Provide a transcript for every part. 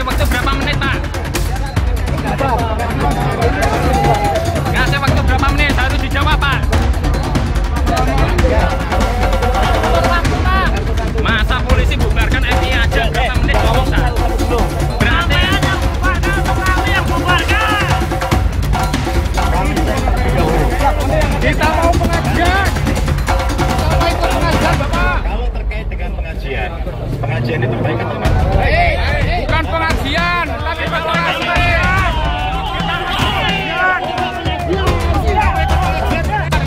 waktu berapa menit, Pak? Ngasih waktu berapa menit? Harus dijawab, Pak. Masa polisi bubarkan FI aja berapa menit ngomong, Pak? Berarti yang bubarkan. Kita mau pengajian. Kita mau ikut pengajian, Bapak. Kalau terkait dengan pengajian itu baik atau enggak? Bukan pengajian, tapi pengajian.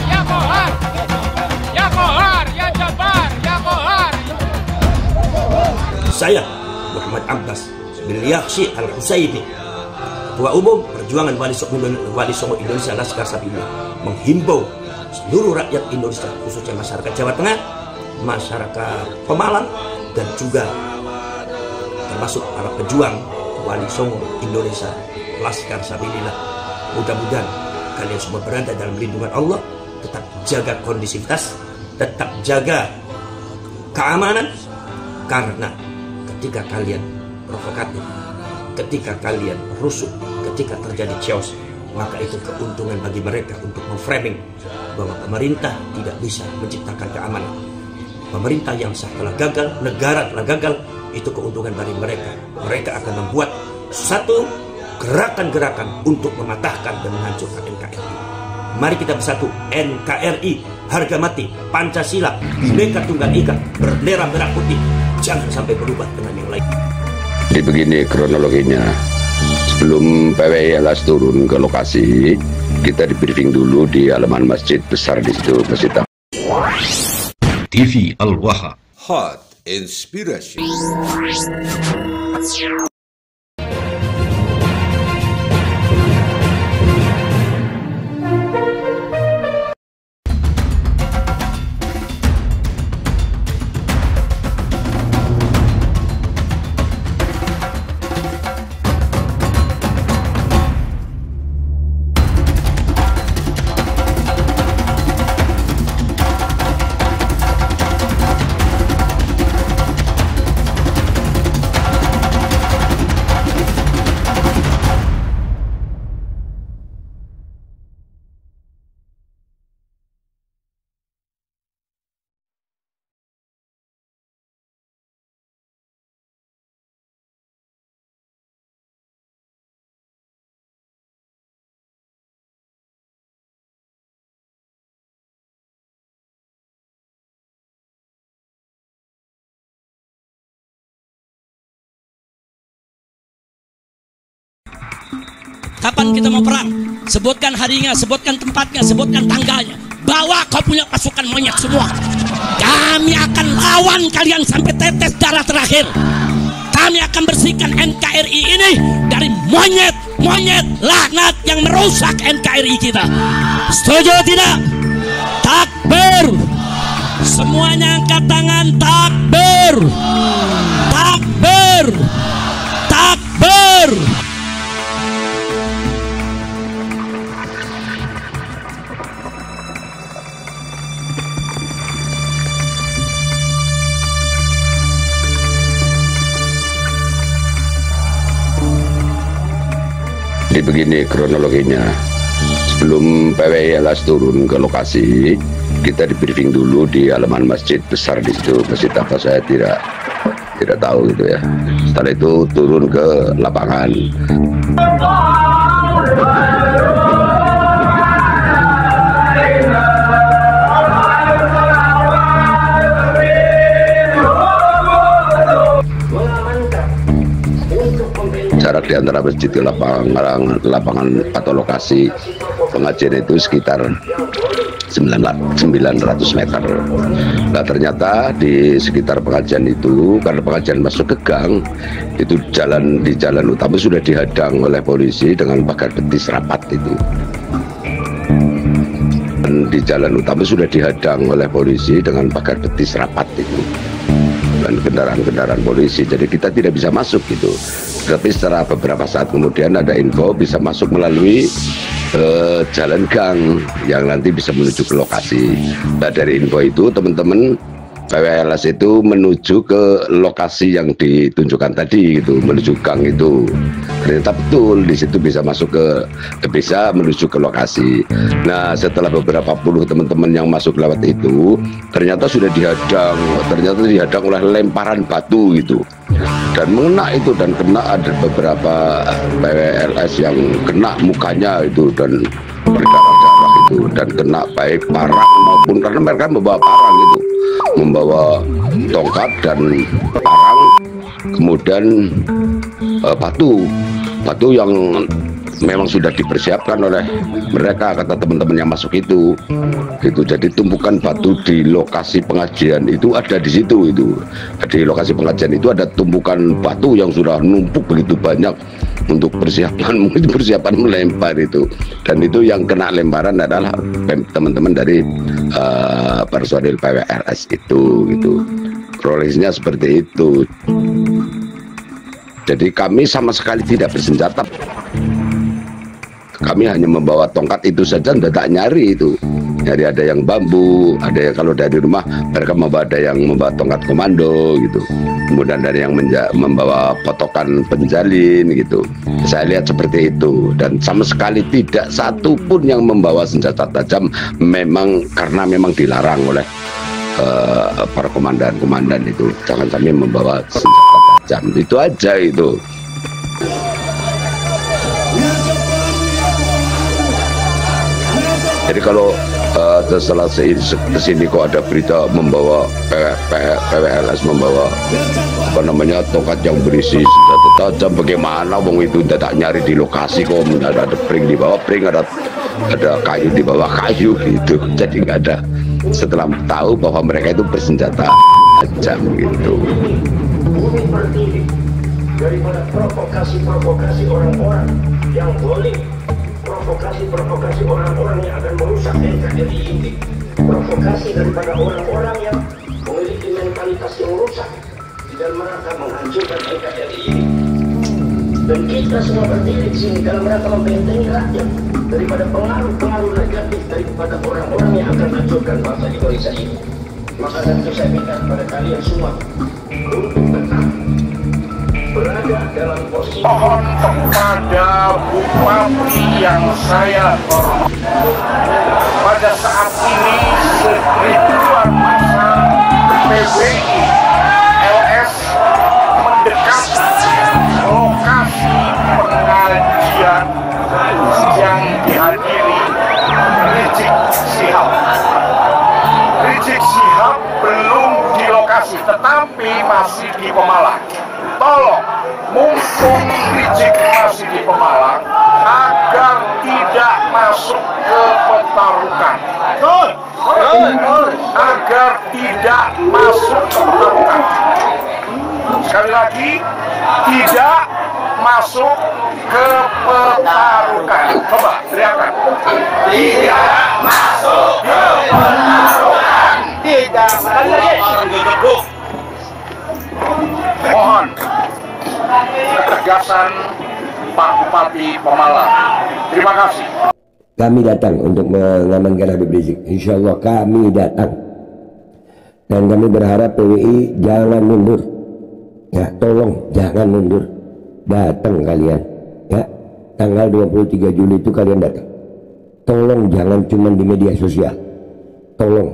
Ya Kohar, ya Kohar, ya Jabar, ya Kohar. Saya Muhammad Abbas bin Yaksi Al-Husaini, Ketua Umum Perjuangan Wali Songo Indonesia Laskar Sabila, menghimbau seluruh rakyat Indonesia, khususnya masyarakat Jawa Tengah, masyarakat Pemalang, dan juga termasuk para pejuang Wali Songo Indonesia Laskar Sabilillah. Mudah-mudahan kalian semua berada dalam lindungan Allah, tetap jaga kondisivitas, tetap jaga keamanan, karena ketika kalian provokatif, ketika kalian rusuh, ketika terjadi chaos, maka itu keuntungan bagi mereka untuk memframing bahwa pemerintah tidak bisa menciptakan keamanan. Pemerintah yang sah telah gagal, negara telah gagal, itu keuntungan bagi mereka. Mereka akan membuat satu gerakan-gerakan untuk mematahkan dan menghancurkan NKRI. Mari kita bersatu, NKRI, harga mati, Pancasila, Bhinneka Tunggal Ika, bendera merah putih, jangan sampai berubah dengan yang lain. Jadi begini kronologinya, sebelum PWI LS turun ke lokasi, kita di briefing dulu di halaman masjid besar di situ, Masjid TV Al-Waha. Hot Inspiration. Kapan kita mau perang? Sebutkan harinya, sebutkan tempatnya, sebutkan tanggalnya. Bawa kau punya pasukan monyet semua. Kami akan lawan kalian sampai tetes darah terakhir. Kami akan bersihkan NKRI ini dari monyet laknat yang merusak NKRI kita. Setuju tidak? Takbir. Semuanya angkat tangan. Takbir. Takbir. Takbir. Jadi begini kronologinya, sebelum PWI LS turun ke lokasi, kita di briefing dulu di halaman masjid besar di situ, Masjid apa saya tidak tahu gitu ya. Setelah itu turun ke lapangan. Jarak di antara masjid ke lapangan atau lokasi pengajian itu sekitar 900 meter. Nah ternyata di sekitar pengajian itu, karena pengajian masuk ke gang, itu di jalan utama sudah dihadang oleh polisi dengan pagar betis rapat itu. Dan di jalan utama sudah dihadang oleh polisi dengan pagar betis rapat itu. Dan kendaraan-kendaraan polisi, jadi kita tidak bisa masuk gitu. Tapi setelah beberapa saat kemudian ada info bisa masuk melalui jalan gang yang nanti bisa menuju ke lokasi. Nah dari info itu teman-teman PWLS itu menuju ke lokasi yang ditunjukkan tadi gitu, menuju gang itu. Ternyata betul di situ bisa masuk bisa menuju ke lokasi. Nah, setelah beberapa puluh teman-teman yang masuk lewat itu, ternyata sudah dihadang oleh lemparan batu gitu. Dan mengena itu, dan kena ada beberapa PWLS yang kena mukanya itu dan berdarah-darah itu, dan kena baik parang maupun karena mereka membawa parang gitu, membawa tongkat dan parang, kemudian batu yang memang sudah dipersiapkan oleh mereka, kata teman-teman yang masuk itu gitu. Jadi tumpukan batu di lokasi pengajian itu ada di situ itu. Di lokasi pengajian itu ada tumpukan batu yang sudah numpuk begitu banyak untuk persiapan, mungkin persiapan melempar itu. Dan itu yang kena lemparan adalah teman-teman dari personil PWLS itu gitu. Prosesnya seperti itu. Jadi kami sama sekali tidak bersenjata. Kami hanya membawa tongkat itu saja, tidak nyari itu. Nyari ada yang bambu, ada yang kalau dari rumah mereka ada yang membawa tongkat komando gitu. Kemudian ada yang membawa potokan penjalin gitu. Saya lihat seperti itu, dan sama sekali tidak satu pun yang membawa senjata tajam, memang karena memang dilarang oleh para komandan itu. Jangan sampai membawa senjata tajam, itu aja itu. Jadi kalau setelah kesini kok ada berita membawa PWLS membawa tongkat yang berisi senjata tajam, bagaimana wong itu tidak nyari di lokasi kok, ada pring di bawah pring, ada kayu di bawah kayu gitu. Jadi nggak ada, setelah tahu bahwa mereka itu bersenjata tajam gitu. Bumi berdiri daripada provokasi orang-orang yang boleh, provokasi orang-orang yang akan merusak NKRI ini, provokasi daripada orang-orang yang memiliki mentalitas yang rusak di dalam rangka menghancurkan NKRI ini. Dan kita semua berdiri di sini dalam rangka membentengi rakyat daripada pengaruh-pengaruh negatif daripada orang-orang yang akan menghancurkan bangsa Indonesia ini. Maka dari itu saya minta kepada kalian semua untuk tetap berada dalam posisi. Mohon kepada Bupati yang saya hormati, pada saat ini seribuan massa PBI LS mendekati lokasi pengajian yang dihadiri Rizik Syihab. Rizik Syihab belum di lokasi, tetapi masih di Pemalang. Tolong, mumpung Rizik masih di Pemalang, agar tidak masuk ke Petarukan. Agar tidak masuk ke Petarukan. Sekali lagi, tidak masuk ke Petarukan. Coba teriakan. Tidak masuk ke Petarukan. Tidak masuk. Mohon ketegasan Pak Bupati Pemalang. Terima kasih. Kami datang untuk mengamankan Habib Rizik. Insya Allah kami datang. Dan kami berharap PWI jangan mundur. Ya, tolong jangan mundur. Datang kalian. Ya, tanggal 23 Juli itu kalian datang. Tolong jangan cuma di media sosial. Tolong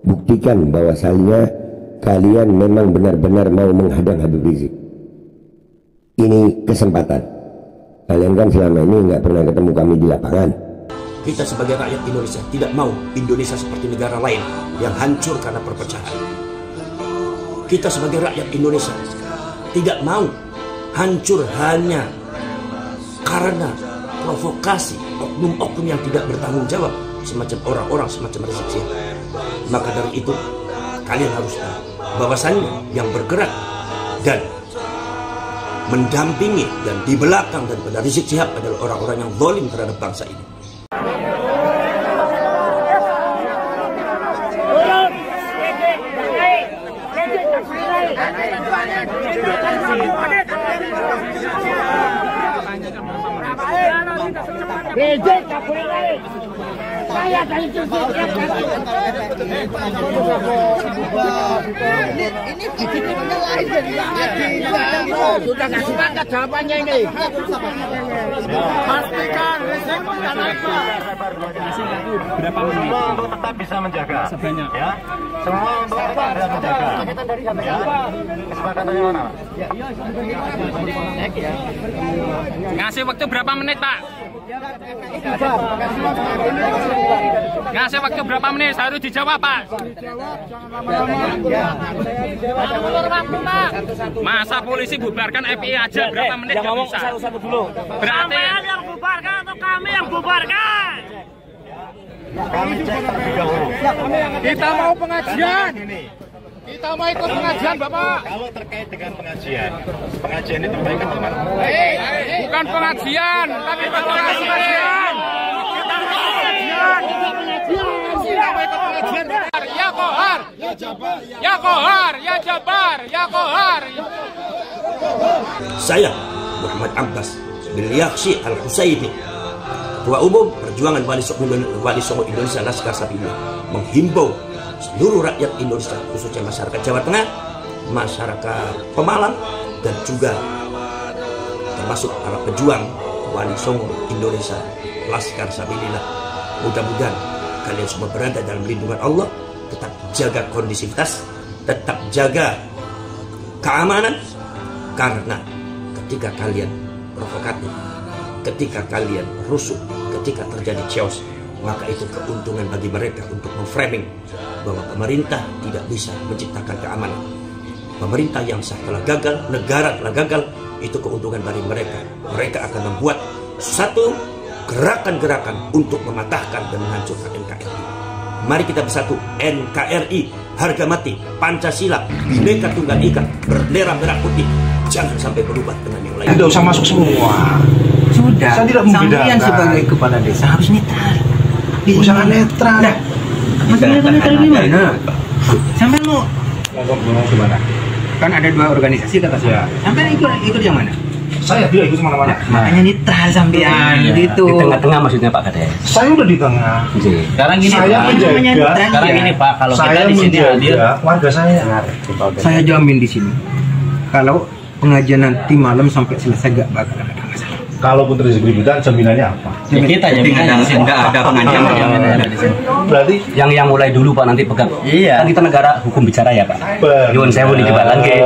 buktikan bahwasannya kalian memang benar-benar mau menghadang Habib Rizik. Ini kesempatan. Kalian kan selama ini nggak pernah ketemu kami di lapangan. Kita sebagai rakyat Indonesia tidak mau Indonesia seperti negara lain yang hancur karena perpecahan. Kita sebagai rakyat Indonesia tidak mau hancur hanya karena provokasi oknum-oknum yang tidak bertanggung jawab semacam orang-orang semacam Rizik Syihab. Maka dari itu kalian harus tahu bahwasannya yang bergerak dan mendampingi dan di belakang daripada Rizik Syihab adalah orang-orang yang zalim terhadap bangsa ini. Rizik tak boleh naik. Saya dari ini lain sudah nggak sepakat jawabannya ini. Pastikan berapa menit untuk tetap bisa menjaga sebanyak ya, semua untuk tetap bisa menjaga ya. Kesepakatannya mana? Ngasih waktu berapa menit, Pak? Ngasih waktu berapa menit? Harus dijawab, Pak. Masa polisi bubarkan FPI aja berapa menit nggak bisa? Berarti yang bubarkan atau kami yang bubarkan? Kami cek terlebih dahulu. Kita mau pengajian. Kita mau ikut pengajian, Bapak. Kalau terkait dengan pengajian itu baik atau mana? bukan pengajian, tapi pengajian. Kita pengajian. Ya Kohar, ya Kohar, ya Jabar, ya Kohar. Saya Muhammad Abbas bin Yahsi Al-Husaini, Ketua Umum Perjuangan Wali Songo Indonesia Laskar Sapindah, menghimbau seluruh rakyat Indonesia, khususnya masyarakat Jawa Tengah, masyarakat Pemalang, dan juga termasuk para pejuang Wali Songo Indonesia Laskar Sapindah. Mudah-mudahan kalian semua berada dalam lindungan Allah, tetap jaga kondisivitas, tetap jaga keamanan, karena ketika kalian provokatif, ketika kalian rusuh, ketika terjadi chaos, maka itu keuntungan bagi mereka untuk memframing bahwa pemerintah tidak bisa menciptakan keamanan. Pemerintah yang sah telah gagal, negara telah gagal, itu keuntungan bagi mereka. Mereka akan membuat satu gerakan-gerakan untuk mematahkan dan menghancurkan NKRI. Mari kita bersatu, NKRI, harga mati, Pancasila, Bhinneka Tunggal Ika, bendera merah putih, jangan sampai berubah dengan yang lain. Tidak usah masuk semua. Sudah, saya tidak sampean sebagai kepala desa harus netral. Usah netral. Nah, maksudnya netral gimana? Sampean mau gimana? Kan ada dua organisasi kata saya. Sampean ikut yang mana? Saya tidak ikut kemana-mana. Makanya netral sampean gitu. Di tengah-tengah maksudnya Pak Kades. Saya udah di tengah. Sekarang gini saya Pak. menjaga. Sekarang gini Pak, kalau saya kita di sini hadir, warga saya. Saya jamin di sini. Kalau pengajian nanti malam sampai selesai gak bakal ada masalah. Kalaupun terjadi keributan, jaminannya apa? Ya kita nggak ada pengajian di sini. Berarti yang mulai dulu Pak nanti pegang. Iya. Kan kita negara hukum bicara ya Pak. Nyuwun sewu di Jebalan ke.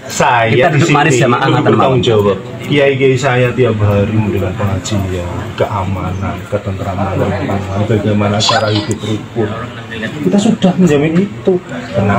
Saya kita duduk manis sama angkatan bertanggung jawab. Kiai-kiai saya tiap hari memberikan pengajian, keamanan, ketentraman, bagaimana cara hidup rukun. Kita sudah menjamin itu. Kenapa?